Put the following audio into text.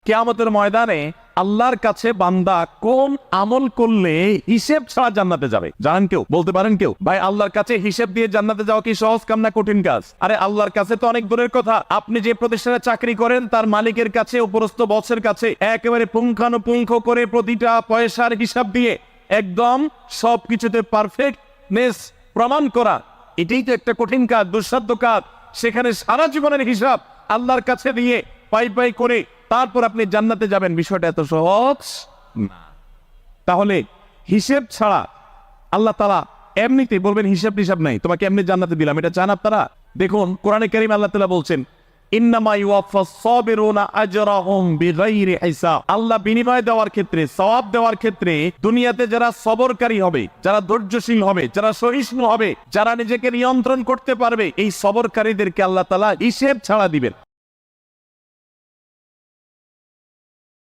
কিয়ামতের ময়দানে আল্লাহর কাছে বান্দা কোন আমল করলে হিসেব ছাড়া জান্নাতে যাবে? জানেন কেউ? বলতে পারেন কেউ? ভাই, আল্লাহর কাছে হিসেব দিয়ে জান্নাতে যাওয়া কি সহজ কাম না কঠিন কাজ? আরে আল্লাহর কাছে তো অনেক দূরের কথা। আপনি যে প্রতিষ্ঠানে চাকরি করেন তার মালিকের কাছে, উপরস্থ বসের কাছে একেবারে পুঙ্খানুপুঙ্খ করে প্রতিটা পয়সার হিসাব দিয়ে একদম সবকিছুতে পারফেক্টনেস প্রমাণ করা, এটাই তো একটা কঠিন কাজ, দুঃসাধ্য কাজ। সেখানে সারা জীবনের হিসাব আল্লাহর কাছে দিয়ে পাই পাই করে তারপর আপনি জান্নাতে যাবেন, বিষয়টা এত সহজ না। তাহলে হিসেব ছাড়া আল্লাহ তাআলা এমনিতেই বলবেন হিসাব টিসাব নাই, তোমাকে এমনি জান্নাতে দিলাম, এটা চান আপনারা? দেখুন কোরআনে কারীম আল্লাহ তাআলা বলছেন, ইন্নামা ইউওয়াফাস সাবিরুনা আজরাহুম বিগাইরি হিসাব। আল্লাহ বিনিময় দেওয়ার ক্ষেত্রে, সওয়াব দেওয়ার ক্ষেত্রে দুনিয়াতে যারা সবরকারী হবে, যারা ধৈর্যশীল হবে, যারা সহিষ্ণু হবে, যারা নিজেকে নিয়ন্ত্রণ করতে পারবে, এই সবরকারীদেরকে আল্লাহ তাআলা হিসেব ছাড়া দিবেন।